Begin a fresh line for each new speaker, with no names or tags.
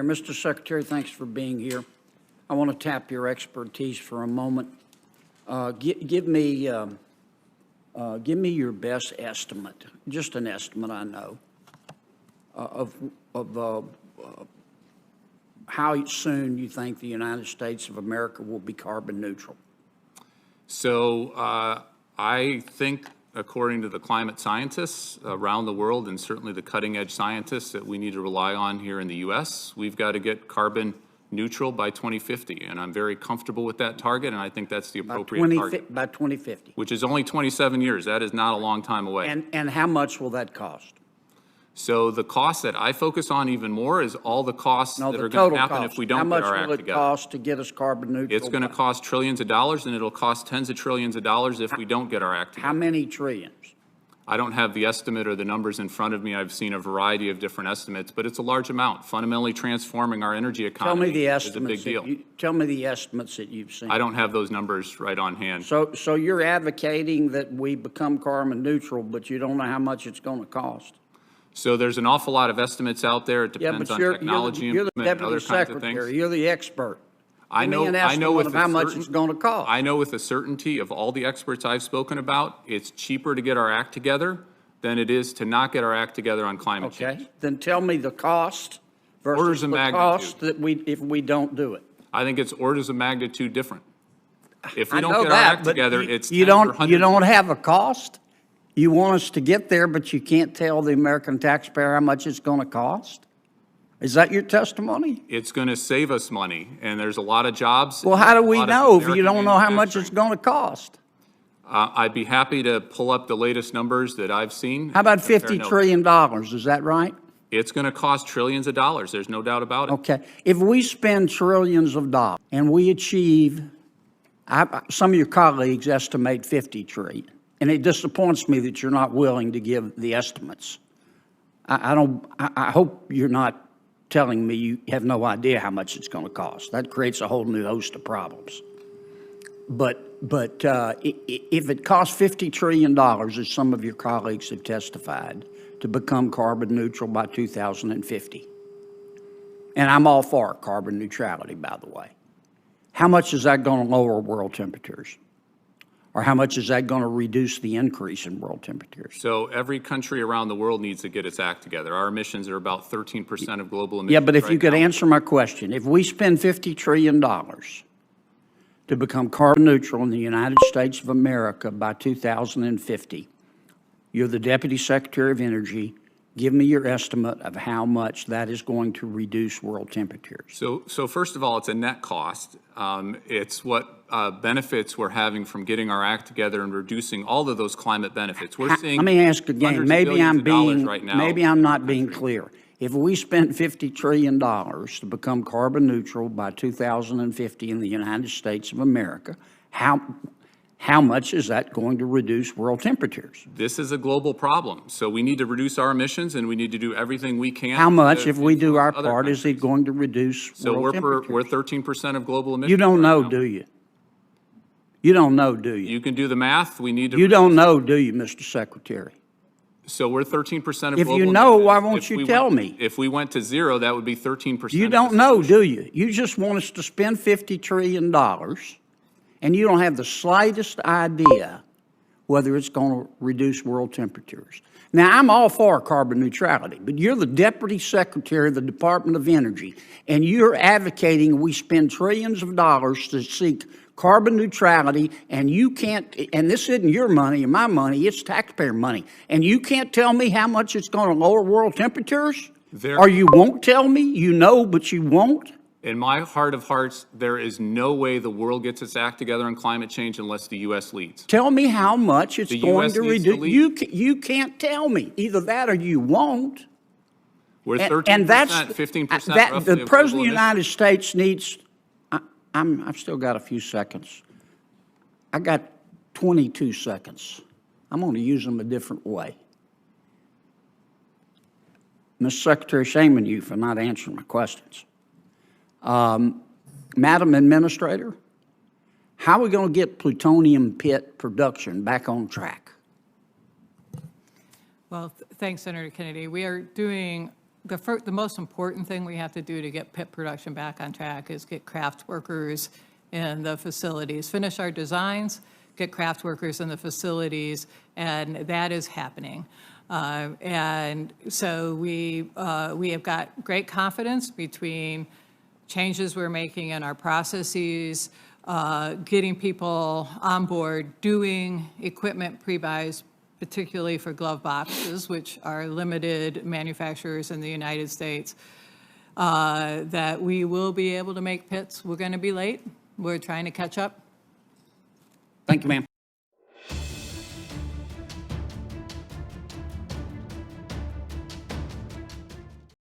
Mr. Secretary, thanks for being here. I want to tap your expertise for a moment. Give me your best estimate, just an estimate, I know, of how soon you think the United States of America will be carbon neutral.
So I think, according to the climate scientists around the world, and certainly the cutting-edge scientists that we need to rely on here in the U.S., we've got to get carbon neutral by 2050, and I'm very comfortable with that target, and I think that's the appropriate target.
By 2050.
Which is only 27 years. That is not a long time away.
And how much will that cost?
So the cost that I focus on even more is all the costs that are going to happen if we don't get our act together.
How much will it cost to get us carbon neutral?
It's going to cost trillions of dollars, and it'll cost tens of trillions of dollars if we don't get our act together.
How many trillions?
I don't have the estimate or the numbers in front of me. I've seen a variety of different estimates, but it's a large amount. Fundamentally transforming our energy economy is a big deal.
Tell me the estimates that you've seen.
I don't have those numbers right on hand.
So you're advocating that we become carbon neutral, but you don't know how much it's going to cost?
So there's an awful lot of estimates out there. It depends on technology
you're the
and other
Deputy
kinds of
Secretary.
things.
You're the expert.
I know with
how much it's going to cost.
I know with the certainty of all the experts I've spoken about, it's cheaper to get our act together than it is to not get our act together on climate change.
Okay, then tell me the cost versus the cost that if we don't do it.
I think it's orders of magnitude different. If we don't get our act together, it's
you don't have a cost. You want us to get there, but you can't tell the American taxpayer how much it's going to cost? Is that your testimony?
It's going to save us money, and there's a lot of jobs.
Well, how do we know if you don't know how much it's going to cost?
I'd be happy to pull up the latest numbers that I've seen.
How about $50 trillion? Is that right?
It's going to cost trillions of dollars. There's no doubt about it.
Okay. If we spend trillions of dollars and we achieve, some of your colleagues estimate 50 trillion. And it disappoints me that you're not willing to give the estimates. I hope you're not telling me you have no idea how much it's going to cost. That creates a whole new host of problems. But if it costs $50 trillion, as some of your colleagues have testified, to become carbon neutral by 2050, and I'm all for carbon neutrality, by the way, how much is that going to lower world temperatures? Or how much is that going to reduce the increase in world temperatures?
So every country around the world needs to get its act together. Our emissions are about 13% of global emissions.
Yeah, but if you could answer my question, if we spend $50 trillion to become carbon neutral in the United States of America by 2050, you're the Deputy Secretary of Energy. Give me your estimate of how much that is going to reduce world temperatures.
So first of all, it's a net cost. It's what benefits we're having from getting our act together and reducing all of those climate benefits. We're seeing.
Let me ask again. Maybe I'm not being
country.
clear. If we spent $50 trillion to become carbon neutral by 2050 in the United States of America, how much is that going to reduce world temperatures?
This is a global problem. So we need to reduce our emissions, and we need to do everything we can.
How much, if we do our part, is it going to reduce world temperatures?
So we're 13% of global emissions.
You don't know, do you? You don't know, do you?
You can do the math. We need to.
You don't know, do you, Mr. Secretary?
So we're 13% of global
emissions. If you know, why won't
you
tell me?
If we went to zero, that would be 13%.
You don't know, do you? You just want us to spend $50 trillion, and you don't have the slightest idea whether it's going to reduce world temperatures. Now, I'm all for carbon neutrality, but you're the Deputy Secretary of the Department of Energy, and you're advocating we spend trillions of dollars to seek carbon neutrality, and you can't, and this isn't your money or my money, it's taxpayer money, and you can't tell me how much it's going to lower world temperatures? Or you won't tell me? You know, but you won't?
In my heart of hearts, there is no way the world gets its act together on climate change unless the U.S. leads.
Tell me how much it's going to reduce. You can't tell me. Either that or you won't.
We're 13%, 15% roughly
the President of the United States needs, I've still got a few seconds. I got 22 seconds. I'm going to use them a different way. Mr. Secretary, shame on you for not answering my questions. Madam Administrator, how are we going to get plutonium pit production back on track?
Well, thanks, Senator Kennedy. We are doing the most important thing we have to do to get pit production back on track is get craft workers in the facilities, finish our designs, get craft workers in the facilities, and that is happening. And so we have got great confidence between changes we're making in our processes, getting people on board, doing equipment pre-buys, particularly for glove boxes, which are limited manufacturers in the United States, that we will be able to make pits. We're going to be late. We're trying to catch up.
Thank you, ma'am.